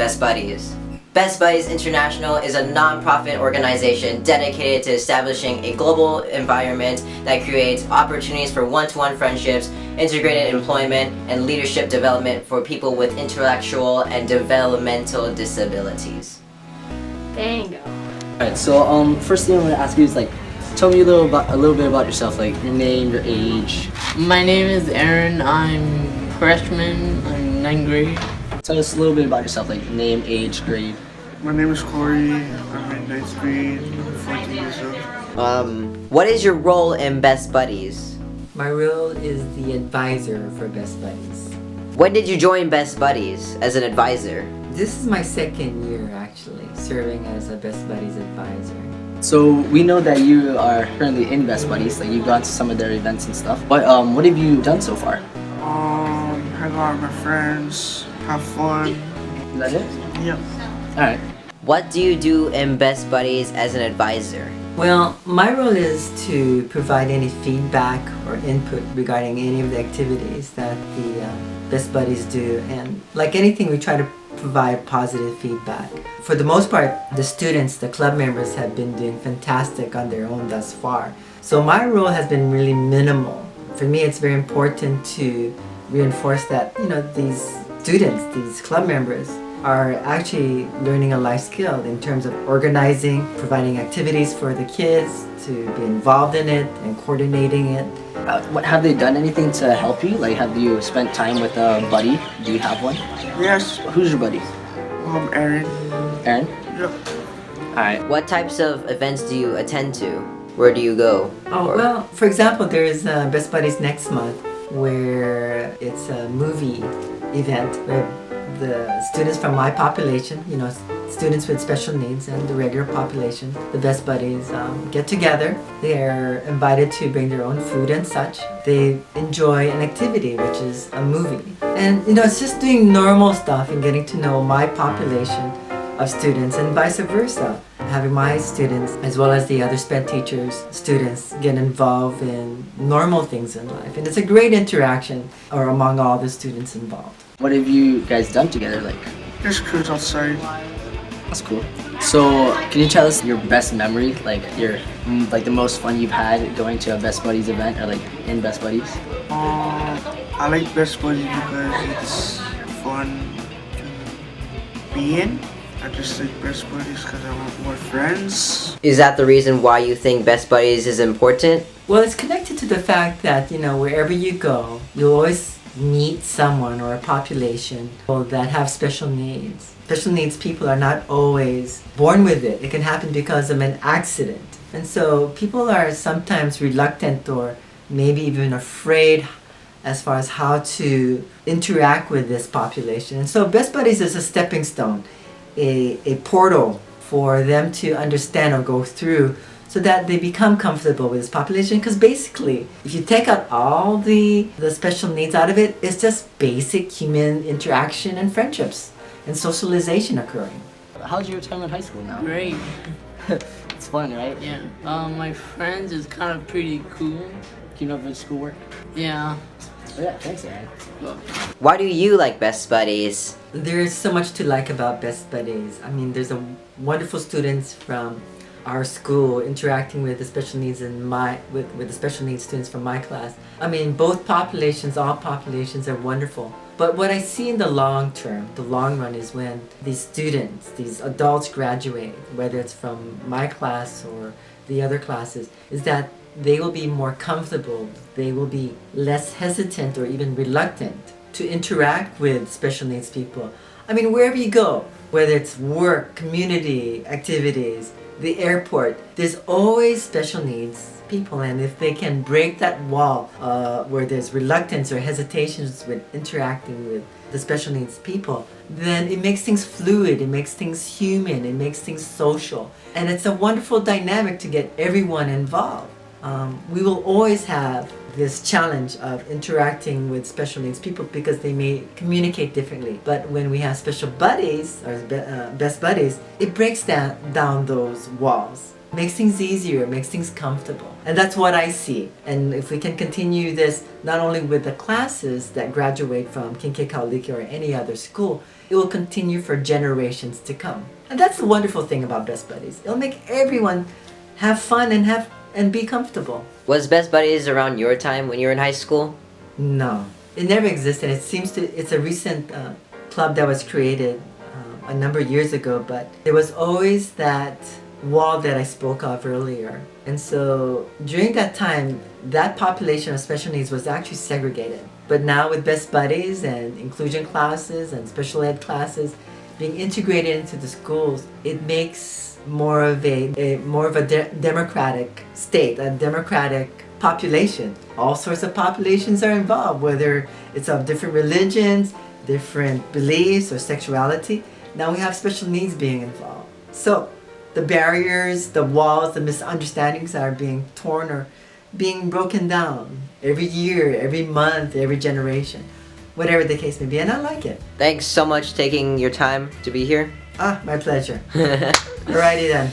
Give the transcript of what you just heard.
Best Buddies. Best Buddies International is a non-profit organization dedicated to establishing a global environment that creates opportunities for one-to-one friendships, integrated employment, and leadership development for people with intellectual and developmental disabilities. Bingo. Alright, so first thing I'm gonna ask you is tell me a little bit about yourself, like your name, your age. My name is Aaron. I'm freshman. I'm 9th grade. Tell us a little bit about yourself, like name, age, grade. My name is Corey. I'm in 9th grade. I'm 14 years old. What is your role in Best Buddies? My role is the advisor for Best Buddies. When did you join Best Buddies as an advisor? This is my second year actually, serving as a Best Buddies advisor. So we know that you are currently in Best Buddies, like you've gone to some of their events and stuff. But what have you done so far? Hang out with my friends, have fun. Is that it? Yep. Alright. What do you do in Best Buddies as an advisor? Well, my role is to provide any feedback or input regarding any of the activities that the Best Buddies do, and like anything we try to provide positive feedback. For the most part, the students, the club members have been doing fantastic on their own thus far. So my role has been really minimal. For me, it's very important to reinforce that, these students, these club members, are actually learning a life skill in terms of organizing, providing activities for the kids to be involved in it and coordinating it. What have they done anything to help you? Like, have you spent time with a buddy? Do you have one? Yes. Who's your buddy? Aaron. Aaron? Yep. Alright. What types of events do you attend to? Where do you go? Well, for example, there is Best Buddies next month where it's a movie event where the students from my population, students with special needs and the regular population, the Best Buddies get together. They're invited to bring their own food and such. They enjoy an activity, which is a movie. And it's just doing normal stuff and getting to know my population of students and vice versa. Having my students, as well as the other SPED teachers, students get involved in normal things in life. And it's a great interaction among all the students involved. What have you guys done together? Just cruise outside. That's cool. So, can you tell us your best memory, the most fun you've had going to a Best Buddies event or in Best Buddies? I like Best Buddies because it's fun to be in. I just like Best Buddies because I want more friends. Is that the reason why you think Best Buddies is important? Well, it's connected to the fact that, wherever you go, you'll always meet someone or a population that have special needs. Special needs people are not always born with it. It can happen because of an accident. And so people are sometimes reluctant or maybe even afraid as far as how to interact with this population. And so Best Buddies is a stepping stone, a portal for them to understand or go through so that they become comfortable with this population. Because basically, if you take out all the special needs out of it, it's just basic human interaction and friendships and socialization occurring. How's your time in high school now? Great. It's fun, right? Yeah. My friends is kind of pretty cool. Keeping up with schoolwork? Yeah. Oh, yeah, thanks, Aaron. Why do you like Best Buddies? There's so much to like about Best Buddies. I mean, there's a wonderful students from our school interacting with the special needs with the special needs students from my class. I mean, both populations, all populations are wonderful. But what I see in the long term, the long run, is when these students, these adults graduate, whether it's from my class or the other classes, is that they will be more comfortable, they will be less hesitant or even reluctant to interact with special needs people. I mean, wherever you go, whether it's work, community activities, the airport, there's always special needs people, and if they can break that wall where there's reluctance or hesitations with interacting with the special needs people, then it makes things fluid, it makes things human, it makes things social, and it's a wonderful dynamic to get everyone involved. We will always have this challenge of interacting with special needs people because they may communicate differently. But when we have special buddies or Best Buddies, it breaks down those walls. makes things easier, makes things comfortable. And that's what I see. And if we can continue this not only with the classes that graduate from Kinke Kaoliki or any other school, it will continue for generations to come. And that's the wonderful thing about Best Buddies. It'll make everyone have fun and be comfortable. Was Best Buddies around your time when you were in high school? No, it never existed. It's a recent club that was created a number of years ago, but there was always that wall that I spoke of earlier. And so during that time, that population of special needs was actually segregated. But now with Best Buddies and inclusion classes and special ed classes being integrated into the schools, it makes more of a democratic state, a democratic population. All sorts of populations are involved, whether it's of different religions, different beliefs, or sexuality. Now we have special needs being involved. So the barriers, the walls, the misunderstandings are being torn or being broken down every year, every month, every generation, whatever the case may be, and I like it. Thanks so much taking your time to be here. My pleasure. Alrighty then.